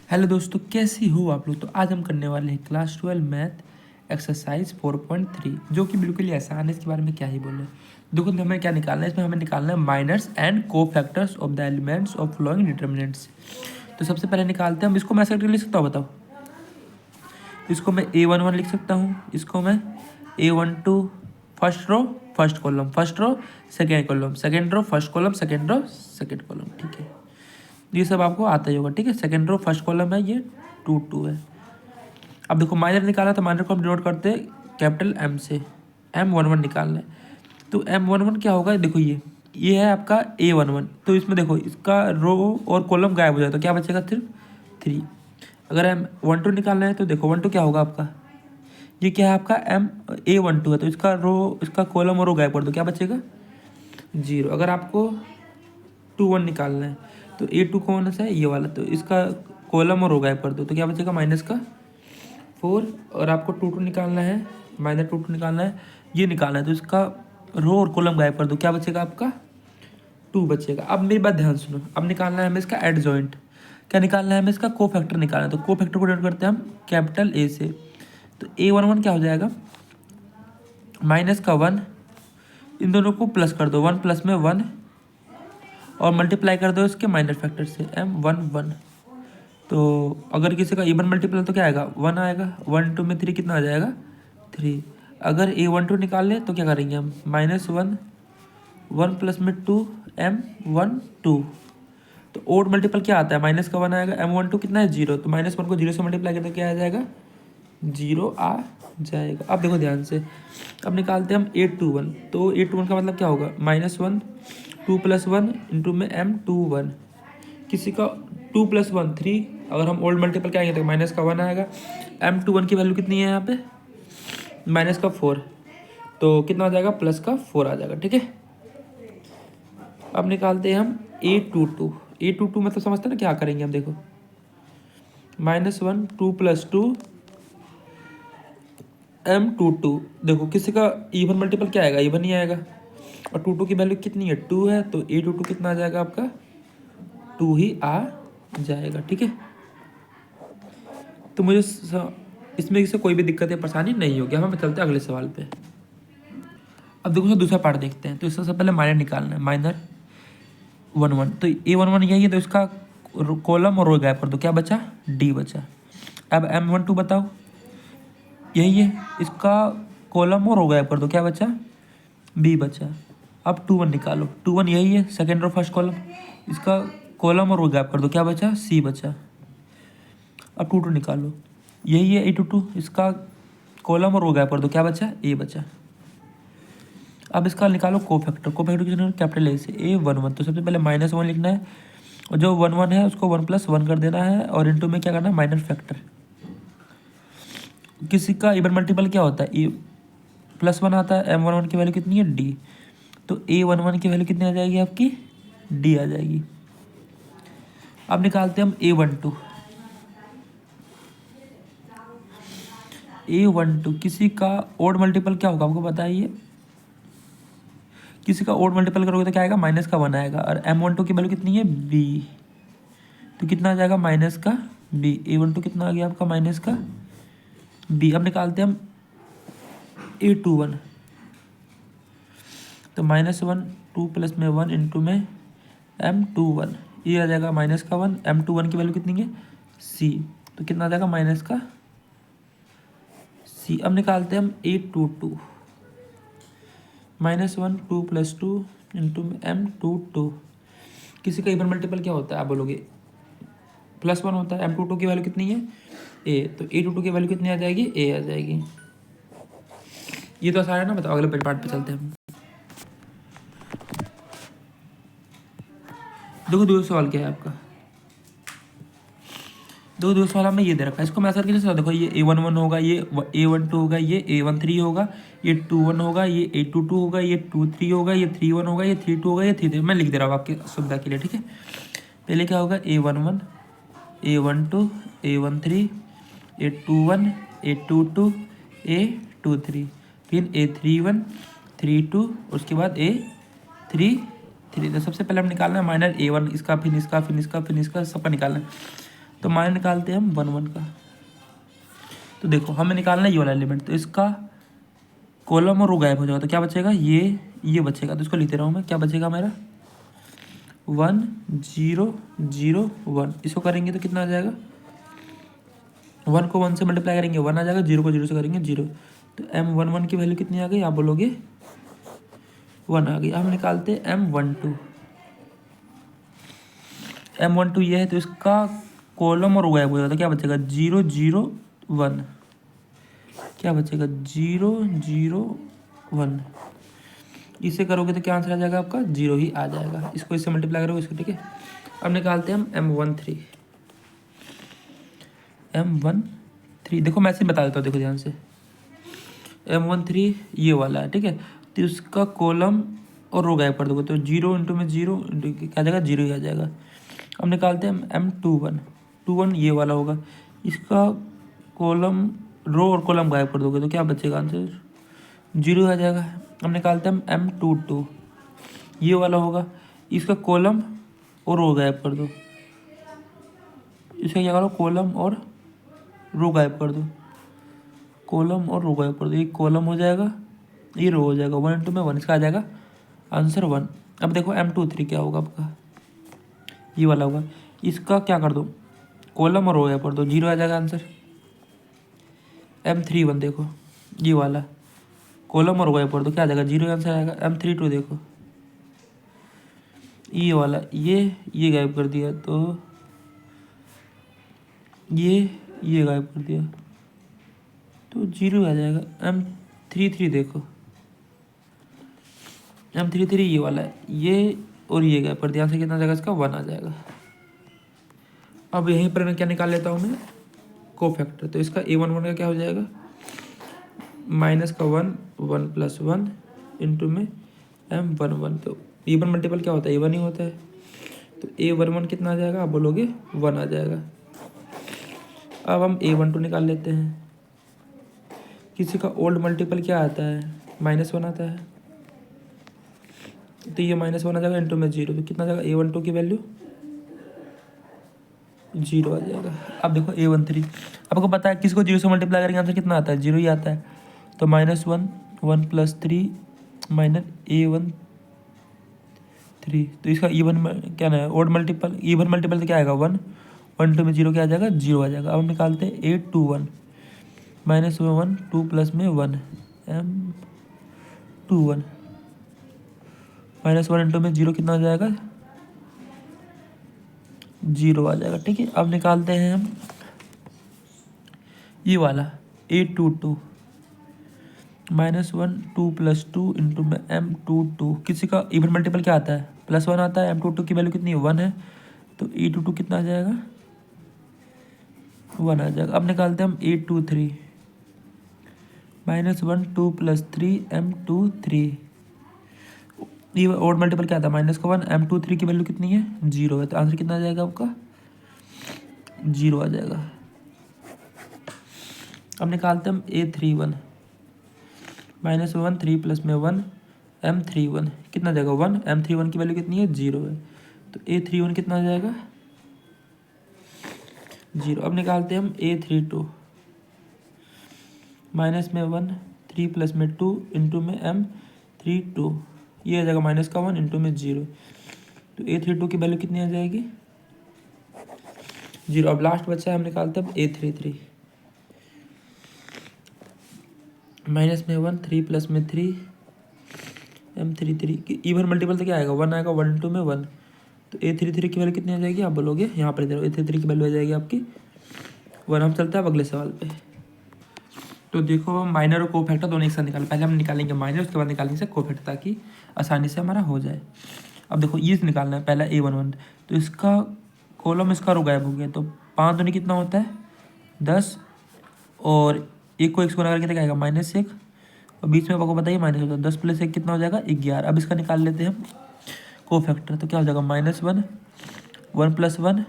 Hello दोस्तों, कैसी हो आप लोग। तो आज हम करने वाले हैं क्लास 12 मैथ एक्सरसाइज 4.3 जो कि बिल्कुल ही आसान है। इसके बारे में क्या ही बोले। देखो तो हमें क्या निकालना है, इसमें हमें निकालना है minors and cofactors of the elements of flowing determinants. तो सबसे पहले निकालते हैं हम। इसको मैं ऐसे लिख सकता हूँ, बताओ। इसको मैं A11 लिख सकता हूँ, इसको मैं A12 first row first column, first row second column, second row first column, second row second column. ठीक है, ये सब आपको आता ही होगा। ठीक है, सेकेंड रो फर्स्ट कॉलम है, ये 2 है। अब देखो माइनर निकाला तो माइनर को हम डिनोट करते हैं कैपिटल M से। M11 निकालना है तो M11 क्या होगा, देखो ये है आपका A11। तो इसमें देखो इसका रो और कॉलम गायब हो जाए तो क्या बचेगा, सिर्फ 3। अगर M12 निकालना है तो देखो 12 क्या होगा आपका, ये क्या है आपका A12 है, तो इसका रो, इसका कॉलम और रो गायब कर दो, क्या बचेगा 0। अगर आपको 21 निकालना है तो A2 कौन सा है, ये वाला, तो इसका कॉलम और रो गायब कर दो तो क्या बचेगा -4। और आपको 22 निकालना है, -22 निकालना है, ये निकालना है तो इसका रो और कॉलम गायब कर दो, क्या बचेगा आपका 2 बचेगा। अब मेरी बात ध्यान सुनो, अब निकालना है हमें इसका एडजॉइंट। क्या निकालना है हमें, इसका को फैक्टर निकालना है। तो को फैक्टर को डिनोट करते हैं हम कैपिटल A से। तो A11 क्या हो जाएगा, -1, इन दोनों को प्लस कर दो, 1 + 1 और मल्टीप्लाई कर दो इसके माइनर फैक्टर से M11। तो अगर किसी का इवन मल्टीपल तो क्या आएगा, 1 आएगा। 1 2 में 3 कितना आ जाएगा 3। अगर A12 निकाल ले तो क्या करेंगे हम, -1, 1 + में 2 M12। तो ओड मल्टीपल क्या आता है, माइनस का 1 आएगा। M12 कितना है 0, तो -1 को 0 से मल्टीप्लाई करते क्या आ जाएगा 0 आ जाएगा। अब देखो ध्यान से, अब निकालते हैं हम A21। तो A21 का मतलब क्या होगा, -1 2 + 1 इंटू में M21। किसी का 2 + 1 3, अगर हम ओल्ड मल्टीपल क्या आएंगे तो माइनस का 1 आएगा। M21 की वैल्यू कितनी है यहाँ पे, -4, तो कितना आ जाएगा +4 आ जाएगा। ठीक है, अब निकालते हैं हम A22। A22 मतलब समझते हैं ना क्या करेंगे हम, देखो -1 2 + 2 M22। देखो किसी का इवन मल्टीपल क्या आएगा, इवन ही आएगा, और 22 की वैल्यू कितनी है 2 है, तो A22 कितना आ जाएगा आपका 2 ही आ जाएगा। ठीक है, तो मुझे इसमें से कोई भी दिक्कत या परेशानी नहीं होगी। हम चलते हैं अगले सवाल पे। अब देखो दूसरा पार्ट देखते हैं। तो इससे पहले माइनर निकालना है, माइनर 11। तो A11 यही है, तो इसका कॉलम और रो गायब कर दो, क्या बचा D बचा। अब M12 बताओ, यही है, इसका कॉलम और रो गायब कर दो, क्या बचा B बचा। अब 21 निकालो, 21 यही है, सेकेंड रो फर्स्ट कॉलम, इसका कॉलम और रो गायब कर दो, क्या बचा C बचा। अब 22 निकालो, यही है A22, इसका कॉलम और रो गायब कर दो, क्या बचा A बचा। अब इसका निकालो को फैक्टर किसने, कैपिटल A से A11। तो सबसे पहले -1 लिखना है, और जो 11 है उसको 1 + 1 कर देना है, और इंटू में क्या करना है माइनर फैक्टर। किसी का इवन मल्टीपल क्या होता है, ए +1 आता है। M11 की वैल्यू कितनी है D, तो A11 की वैल्यू कितनी आ जाएगी आपकी D आ जाएगी। अब निकालते हैं हम A12। A12 किसी का ओड मल्टीपल क्या होगा आपको बताइए, किसी का ओड मल्टीपल करोगे तो क्या आएगा, -1 आएगा। और M12 की वैल्यू कितनी है B, तो कितना आ जाएगा -B। A12 कितना आ गया आपका -B। अब निकालते हैं हम A21। तो -1 2 + में 1 इंटू में M21, ये आ जाएगा -1। M21 की वैल्यू कितनी है C, तो कितना आ जाएगा -C। अब निकालते हैं हम A22। -1 2 + 2 इंटू में M22। किसी का इवन मल्टीपल क्या होता है आप बोलोगे, +1 होता है। M22 की वैल्यू कितनी है A, तो A22 की वैल्यू कितनी आ जाएगी A आ जाएगी। ये तो आसान है ना, बताओ अगले पार्ट पे चलते हैं हम। देखो दूसरा सवाल क्या है आपका, दो सवाल में ये दे रखा है, इसको मैं ऐसा करके देखो, ये A11 होगा, ये A12 होगा, ये A13 होगा, ये 21 होगा, ये A22 होगा, ये 23 होगा, ये 31 होगा, ये 32 होगा, ये 33। मैं लिख दे रहा हूँ आपकी सुविधा के लिए। ठीक है, पहले क्या होगा A11, A12, A13, A21, A22, A23, फिर A31, 32, उसके बाद A33। तो सबसे पहले हम निकालना है माइनर A1, इसका फिर इसका फिर इसका फिर इसका सबका निकालना है। तो माइनस निकालते हैं हम 1 1 का। तो देखो हमें निकालना है ये वाला एलिमेंट, तो इसका कॉलम और रो गायब हो जाएगा, तो क्या बचेगा, ये बचेगा। तो इसको लिखते रहा हूँ मैं, क्या बचेगा मेरा 1 0 0 1। इसको करेंगे तो कितना आ जाएगा, 1 को 1 से मल्टीप्लाई करेंगे 1 आ जाएगा, 0 को 0 से करेंगे 0। तो M11 की वैल्यू कितनी आ गई, आप बोलोगे 1 आ गई। अब हम निकालते हैं M12। M12 ये है, तो इसका कॉलम और रो गायब हो जाता है, क्या बचेगा 0 0 1। क्या बचेगा 0 0 1। इसे करोगे तो क्या आंसर आ जाएगा आपका 0 ही आ जाएगा। इसको इससे मल्टीप्लाई करोगे इसको, ठीक है। अब निकालते हैं हम M13। M13 देखो मैं ऐसे बता देता हूँ, देखो ध्यान से। M13 ये वाला है, ठीक है। तो इसका कॉलम और रो गायब कर दोगे तो 0 इंटू में 0 क्या आ जाएगा 0 ही आ जाएगा। अब निकालते हैं M21। 21 ये वाला होगा, इसका कॉलम रो और कॉलम गायब कर दोगे तो क्या बचेगा आंसर 0 आ जाएगा। अब निकालते हैं M22। ये वाला होगा, इसका कॉलम और रो गायब कर दो, इसका क्या करो कॉलम और रो गायब कर दो, कॉलम और रो गायब कर दो। ये कॉलम हो जाएगा, ये रो हो जाएगा, 1 इंटू में 1, इसका आ जाएगा आंसर 1। अब देखो M23 क्या होगा आपका, ये वाला होगा, इसका क्या कर दो कॉलम और रो गायब कर दो, 0 आ जाएगा आंसर। M31 देखो ये वाला, कॉलम और रो गायब कर दो, क्या आ जाएगा 0 आंसर आएगा। M32 देखो ये वाला, ये गायब कर दिया तो ये गायब कर दिया तो 0 आ जाएगा। M33 देखो, M33 ये वाला है, ये और ये गायब कर दिया, आंसर कितना आ जाएगा इसका 1 आ जाएगा। अब यहीं पर मैं क्या निकाल लेता हूँ मैं कोफैक्टर, तो इसका A11 का क्या हो जाएगा माइनस का 1 1 प्लस 1 इंटू में M11। तो A1 मल्टीपल क्या होता है A1 ही होता है, तो A11 कितना आ जाएगा आप बोलोगे 1 आ जाएगा। अब हम A12 निकाल लेते हैं। किसी का ओल्ड मल्टीपल क्या आता है -1 आता है, तो ये -1 आ जाएगा इंटू में 0, तो कितना आ जाएगा A12 की वैल्यू 0 आ जाएगा। अब देखो A13, आपको पता है किसको 0 से मल्टीप्लाई करेंगे आंसर कितना आता है 0 ही आता है। तो -1 1 प्लस 3 माइनस A13, तो इसका इवन क्या ना है ओड मल्टीपल, इवन मल्टीपल तो क्या आएगा 1 1 2 में 0 क्या आ जाएगा 0 आ जाएगा। अब हम निकालते हैं A21 -1 2 प्लस में 1 M21 -1 इंटू में 0 कितना आ जाएगा 0 आ जाएगा, ठीक है। अब निकालते हैं हम ये वाला A22 -1 2 प्लस 2 इंटू में M22, किसी का इवन मल्टीपल क्या आता है +1 आता है, M22 की वैल्यू कितनी है 1 है, तो A22 कितना आ जाएगा 1 आ जाएगा। अब निकालते हैं हम A23 -1 2 प्लस 3 M23, ये और मल्टीपल क्या आता है -1 M23 की वैल्यू कितनी है 0 है, तो आंसर कितना आ जाएगा आपका 0 आ जाएगा। अब निकालते हैं हम A31 -1 3 प्लस में 1 M31 कितना आ जाएगा 1, M31 की वैल्यू कितनी है 0 है, तो A31 कितना आ जाएगा 0। अब निकालते हैं हम A32 -1 3 प्लस में 2 इंटू में M32, ये आ जाएगा -1 इंटू में 0, तो A32 की वैल्यू कितनी आ जाएगी 0। अब लास्ट बचा है, हम निकालते हैं अब A33 -1 3 प्लस में 3 M33 की इवन मल्टीपल तो क्या आएगा 1 आएगा, 1 इंटू में 1, तो A33 की वैल्यू कितनी आ जाएगी आप बोलोगे, यहाँ पर इधर A33 की वैल्यू आ जाएगी आपकी 1। हम चलते हैं अब अगले सवाल पे। तो देखो हम माइनर और कोफैक्टर दोनों एक साथ निकालें, पहले हम निकालेंगे माइनर उसके बाद निकालेंगे से कोफैक्टर ताकि आसानी से हमारा हो जाए। अब देखो ये निकालना है पहला A11, तो इसका कॉलम इसका रो गायब हो गया, तो 5 दूनी कितना होता है 10, और एक को 1 से गुणा करके क्या आएगा -1, और बीच में आपको बताइए माइनस होता है 10 प्लस 1 कितना हो जाएगा 11। अब इसका निकाल लेते हैं हम कोफैक्टर, तो क्या हो जाएगा -1 1 प्लस 1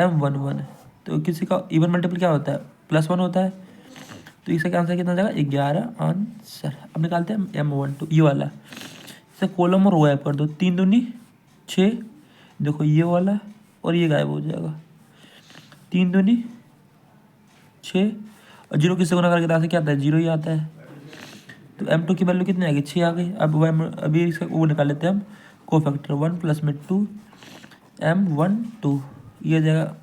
M11, तो किसी का इवन मल्टीपल क्या होता है +1 होता है, तो इसका आंसर कितना हो जाएगा 11 आंसर। अब निकालते हैं M12 ये वाला, इसे कॉलम और रो गायब कर दो, 3 दूनी 6, देखो ये वाला और ये गायब हो जाएगा, 3 दूनी 6 और 0 किससे गुना करके दांत से क्या आता है 0 ही आता है। तो m2 की वैल्यू कितनी आ गई 6 आ गई। अब अभी इसका वो निकाल लेते हैं हम कोफैक्टर 1 प्लस में 2 m12 ये आ जाएगा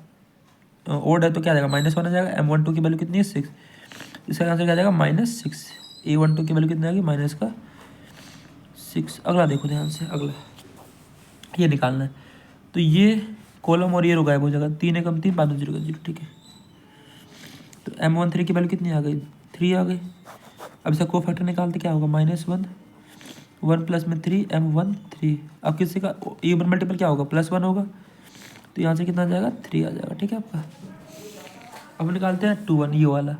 ओड है तो क्या आ जाएगा -1 आ जाएगा। m12 की वैल्यू कितनी है 6 इसका आंसर क्या आ जाएगा -6। a12 की वैल्यू कितनी आ गई माइनस का 6। अगला देखो ध्यान से अगला ये निकालना है तो ये कॉलम और ये रो गायब हो जाएगा 3 एकम 3 बाद में 0 का 0 ठीक है। तो m13 की वैल्यू कितनी आ गई 3 आ गई। अब इसका कोफैक्टर निकालते क्या होगा -1 1 प्लस में 3 m13। अब किसी का इवन मल्टीपल क्या होगा +1 होगा तो यहाँ से कितना आ जाएगा 3 आ जाएगा ठीक है आपका। अब निकालते हैं 2 1 ये वाला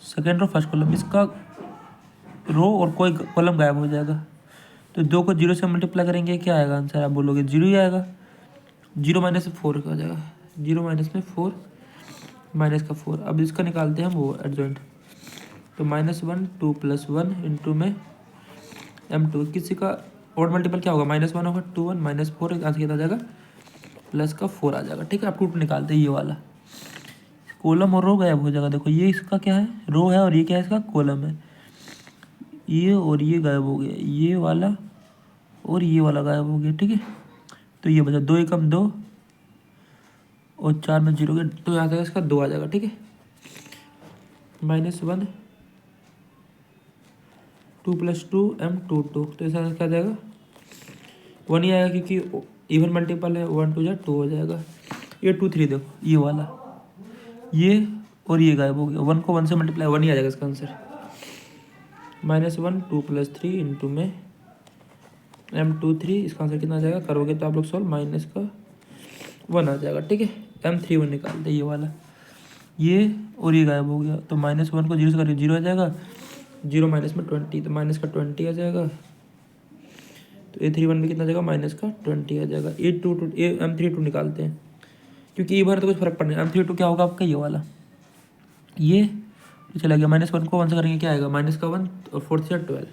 सेकेंड रो फर्स्ट कॉलम इसका रो और कोई कॉलम गायब हो जाएगा। तो 2 को 0 से मल्टीप्लाई करेंगे क्या आएगा आंसर आप बोलोगे 0 ही आएगा। 0 माइनस में 4 का जाएगा 0 माइनस में 4 माइनस का 4। अब इसका निकालते हैं हम वो एडजॉइंट तो -1 2 + 1 इंटू में m2 किसी का और मल्टीपल क्या होगा -1 होगा 2 1 -4 आंसर कितना आ जाएगा प्लस का 4 आ जाएगा ठीक है। आप 2 निकालते हैं ये वाला कॉलम और रो गायब हो जाएगा। देखो ये इसका क्या है रो है और ये क्या है इसका कॉलम है। ये और ये गायब हो गया ये वाला और ये वाला गायब हो गया ठीक है। तो ये बचा 2 एकम 2 और 4 में 0 के तो यहाँ से इसका 2 आ जाएगा ठीक है। -1 2 + 2 m22 तो ऐसा क्या आ जाएगा 1 ही आएगा क्योंकि इवन मल्टीपल है 1 2 2 हो जाएगा। ये 2 3 देखो ये वाला ये और ये गायब हो गया 1 को 1 से मल्टीप्लाई 1 ही आ जाएगा इसका आंसर। -1 2 + 3 इंटू में m23 इसका आंसर कितना आ जाएगा करोगे तो आप लोग सॉल्व माइनस का 1 आ जाएगा ठीक है। m31 निकालते ये वाला ये और ये गायब हो गया तो -1 को 0 से करिए 0 आ जाएगा 0 माइनस में 20 तो माइनस का 20 आ जाएगा। तो a31 में कितना आ जाएगा माइनस का 20 आ जाएगा। m32 निकालते हैं क्योंकि ये बार तो कुछ फर्क पड़ नहीं। m32 क्या होगा आपका ये वाला ये तो चला गया -1 को 1 से करेंगे क्या आएगा माइनस का 1 और 4 से 12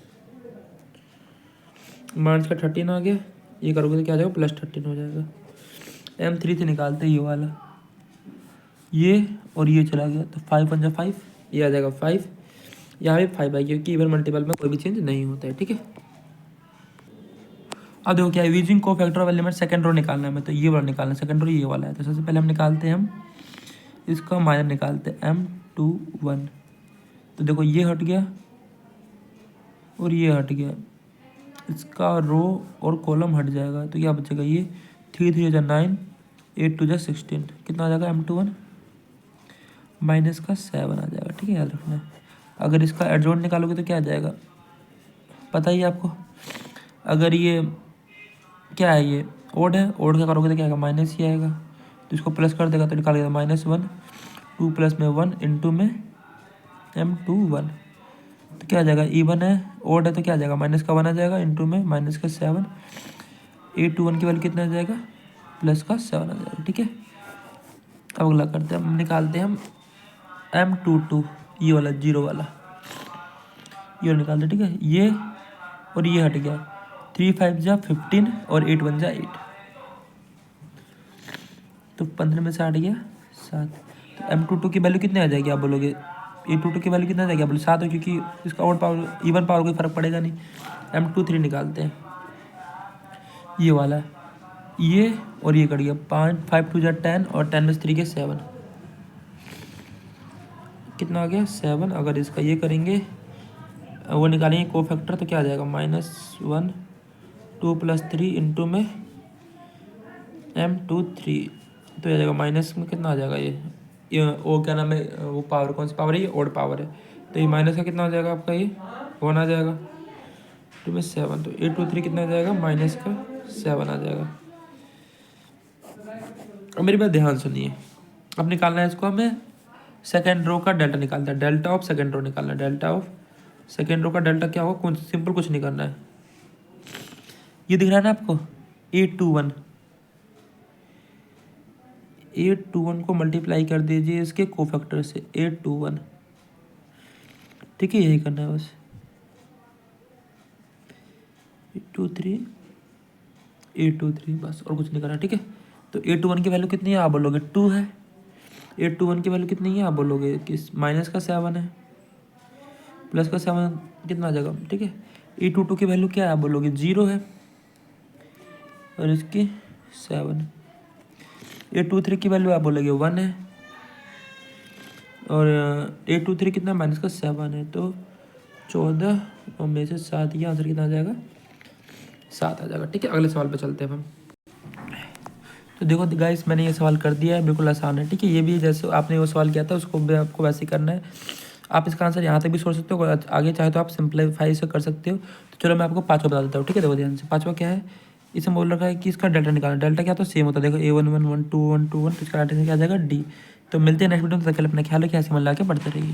माइनस का 13 आ गया। ये करोगे तो क्या आ जाएगा +13 हो जाएगा। m3 से निकालते हैं ये वाला ये और ये चला गया तो 5 × 5 ये आ जाएगा 5 यहाँ भी 5 आएगी क्योंकि इवन मल्टीपल में कोई भी चेंज नहीं होता है ठीक है। अब देखो क्या है using cofactor of element second row निकालना है। मैं तो ये वाला निकालना है सेकंड रो ये वाला है। तो सबसे पहले हम निकालते हैं हम इसका माइनर निकालते हैं m21 तो देखो ये हट गया और ये हट गया इसका रो और कॉलम हट जाएगा तो क्या बचेगा ये 3 3 × 9 8 2 16 कितना आ जाएगा m21 माइनस का 7 आ जाएगा ठीक है याद रखना है। अगर इसका एडजॉइंट निकालोगे तो क्या आ जाएगा पता ही है आपको। अगर ये क्या है ये ओड है ओड का करोगे तो क्या आएगा माइनस ही आएगा तो इसको प्लस कर देगा तो निकालेगा -1 2 + में 1 इंटू में m21 तो क्या आ जाएगा इवन है ओड है तो क्या आ जाएगा माइनस का 1 आ जाएगा इंटू में माइनस का 7 a21 की वैल्यू कितना आ जाएगा प्लस का 7 आ जाएगा ठीक है। अब अगला करते हैं हम निकालते हैं हम m22 ये वाला 0 वाला ये वाला निकालते हैं ठीक है। ये और ये हट गया 3 5 × 15 और 8 1 × 8 तो 15 में से 8 गया 7 तो m22 की वैल्यू कितने आ जाएगी आप बोलोगे a22 की वैल्यू कितना आ जाएगी आप बोलो 7 हो क्योंकि इसका ओड पावर इवन पावर कोई फर्क पड़ेगा नहीं। m23 निकालते हैं ये वाला ये और ये कट गया 5 2 × 10 और 10 में से 3 के 7 कितना आ गया 7। अगर इसका ये करेंगे वो निकालेंगे कोफैक्टर तो क्या आ जाएगा -1 2 + 3 इंटू में m23 तो आ जाएगा माइनस में कितना आ जाएगा ये वो क्या नाम है वो पावर कौन सी पावर है ये ओड पावर है तो ये माइनस का कितना आ जाएगा आपका ये 1 आ जाएगा 2 में 7 तो 823 कितना आ जाएगा माइनस का 7 आ जाएगा। अब मेरी बात ध्यान सुनिए अब निकालना है इसको हमें सेकेंड रो का डेल्टा निकालना है डेल्टा ऑफ सेकेंड रो निकालना है। डेल्टा ऑफ सेकेंड रो का डेल्टा क्या होगा कौन सिंपल कुछ नहीं करना है। ये दिख रहा है ना आपको 821 को मल्टीप्लाई कर दीजिए इसके कोफैक्टर से 821 ठीक है यही करना है बस 823 बस और कुछ नहीं करना ठीक है। तो 821 की वैल्यू कितनी है आप बोलोगे 2 है 821 की वैल्यू कितनी है आप बोलोगे कि माइनस का 7 है, प्लस का 7 कितना आ जाएगा, ठीक है। 822 की वैल्यू क्या है आप बोलोगे 0 है, और इसकी 7। 823 की वैल्यू आप बोलोगे 1 है, और 823 कितना माइनस का 7 है, तो 14 और में से 7, ये आंसर कितना आ जाएगा 7 आ जाएगा, ठीक है। अगले सवाल पे चलते हैं हम। तो देखो गाइस मैंने ये सवाल कर दिया है, बिल्कुल आसान है, ठीक है। ये भी जैसे आपने वो सवाल किया था उसको भी आपको वैसे ही करना है। आप इसका आंसर यहाँ तक भी सोच सकते हो, आगे चाहे तो आप सिंप्लीफाई से कर सकते हो। तो चलो मैं आपको पाँचवा बता देता हूँ, ठीक है। देखो ध्यान से, पाँचवा क्या है, इसमें बोल रखा है कि इसका डेल्टा निकालना। डेल्टा क्या तो सेम होता है, देखो A11 1 2 1 2 1, तो इसका डेल्टा क्या आ जाएगा D। तो मिलते हैं नेक्स्ट वीडियो में, तब तक के लिए अपना ख्याल रखिए, ऐसे मिला के पढ़ते रहिए।